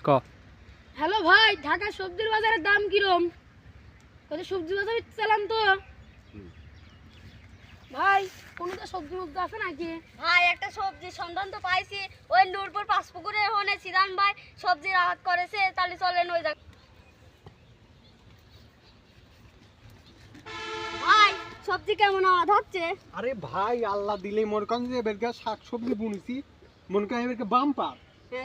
ক হ্যালো ভাই, ঢাকা সবজির বাজারের দাম কিরম? কত সবজি বাজারে চালান তো ভাই, কোনটা সবজি মুক্ত আছে নাকি? ভাই একটা সবজির সন্ধান তো পাইছি, ওই নূরপুর পাঁচপুকুরে ওখানে সিরান ভাই সবজির আড়ত করেছে, তাহলে চলেন ওই জায়গা। ভাই সবজি কেমন আওয়াজ হচ্ছে? আরে ভাই আল্লাহ দিলে মনে করেন যে এবারকে শাকসবজি বুনেছি, মনে করেন এবারকে বাম্পার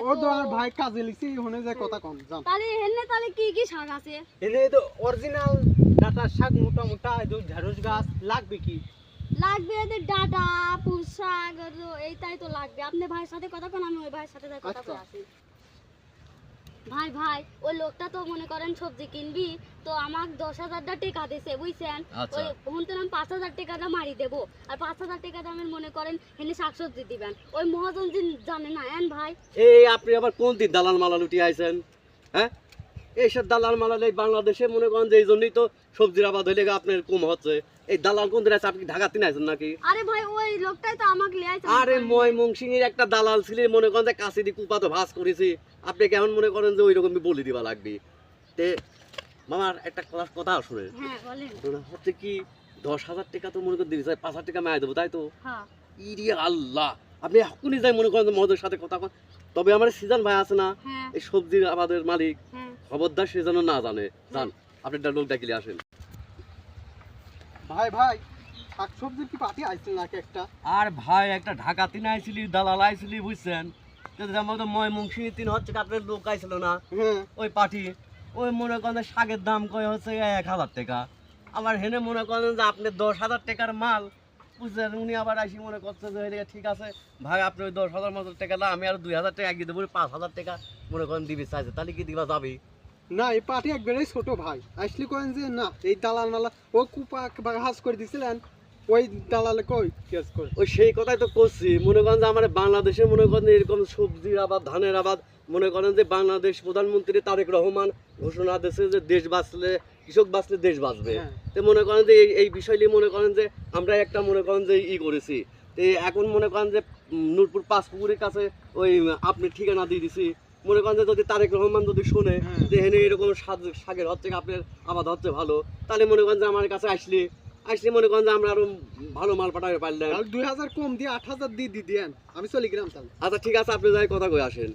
ও তো আর ভাই কাজে লিখছি হনে যায় কথা কম জান। তাহলে হেনে তাহলে কি কি শাক আছে? এনে তো অরিজিনাল ডাটার শাক মোটা মোটা এই যে ঢেঁড়স গাছ লাগবে কি? লাগবে এদের ডাটা পুঁই শাক এইটাই তো লাগবে। আপনি ভাইয়ের সাথে কথা কোন, আমি ওই ভাইয়ের সাথে যাই কথা বলে আসি। ভাই ভাই ওই লোকটা তো মনে করেন সবজি কিনবি, তো আমাকে 10,000 টাকা দিছে বুঝছেন। ওই হুনতে আমি 5,000 টাকাটা মারি দেবো, আর 5,000 টাকা দামের মনে করেন হেনে শাকসবজি দিবেন। ওই মহাজন জানে না এন ভাই। এই আপনি আবার কোন দিন দালাল মালাল উঠে আইছেন? হ্যাঁ, এইসব দালাল মালাল এই বাংলাদেশে মনে করেন যে এই জন্যই তো সবজির আবাদ হইলে আপনার কম হচ্ছে। এই দালাল কোন দিন আছে? আপনি ঢাকাতে আইছেন নাকি? আরে ভাই ওই লোকটাই তো আমাকে লিয়াইছে। আরে ময়মনসিংহের একটা দালাল ছিল, মনে করেন যে কাছে দিয়ে কুপা তো ভাস করেছি। আপনি কেমন মনে করেন যে ওই রকমই বলি দিবা লাগবে? তে মামার একটা কথা শুনে হ্যাঁ বলেন। হচ্ছে কি 10,000 টাকা তো মনে করে দিবি, 5,000 টাকা মায় দেবো, তাই তো? হ্যাঁ ইরে আল্লাহ, আপনি এখনই যাই মনে করেন যে মদের সাথে কথা কন। তবে আমার সিজন ভাই আছে না, হ্যাঁ এই সবজির আমাদের মালিক, হ্যাঁ। খবরদার সে যেন না জানে। জান আপনি একটা লোক ডাকিলে আসেন। ভাই ভাই শাকসবজির কি পাটি আইছিল নাকি একটা? আর ভাই একটা ঢাকাতে আইছিলি, দালাল আইছিলি বুঝছেন, ময়মনসিংহ তিন হচ্ছে আপনার লোক আইছিল না হ্যাঁ ওই পার্টি, ওই মনে করেন যে শাকের দাম কয় হচ্ছে 1,000 টাকা। আবার হেনে মনে করেন যে আপনি 10,000 টাকার মাল বুঝছেন, উনি আবার আসি মনে করছে যে এদিকে ঠিক আছে ভাই আপনি ওই 10,000 মতো টাকা না, আমি আর 2,000 টাকা এগিয়ে দেবো, 5,000 টাকা মনে করেন দিবি চাইছে, তাহলে কি দিবা যাবে? না এই পাটি একবারেই ছোট ভাই আসলে করেন যে না এই দালাল মালা ও কুপা হাজ করে দিছিলেন, ওই দালালে কই কেস করে। ওই সেই কথাই তো করছি, মনে করেন যে আমার বাংলাদেশে মনে করেন যে এরকম সবজির আবাদ ধানের আবাদ মনে করেন যে বাংলাদেশ প্রধানমন্ত্রী তারেক রহমান ঘোষণা দিয়েছে যে দেশ বাঁচলে কৃষক বাঁচলে দেশ বাঁচবে। হ্যাঁ। তো মনে করেন যে এই বিষয় নিয়ে মনে করেন যে আমরা একটা মনে করেন যে করেছি। তো এখন মনে করেন যে নূরপুর পাঁচপুকুরের কাছে ওই আপনি ঠিকানা দিয়ে দিছি, মনে করেন যে যদি তারেক রহমান যদি শোনে হ্যাঁ। যে হেনে এরকম শাকের হচ্ছে আপনার আবাদ হচ্ছে ভালো, তাহলে মনে করেন যে আমার কাছে আসলে মনে করেন যে আমরা আরো ভালো মাল পাঠাতে পারলাম। 2,000 কম দিয়ে 8,000 দিয়ে দিয়েন, আমি চলে গেলাম তাহলে। আচ্ছা ঠিক আছে, আপনি যাই কথা কই আসেন।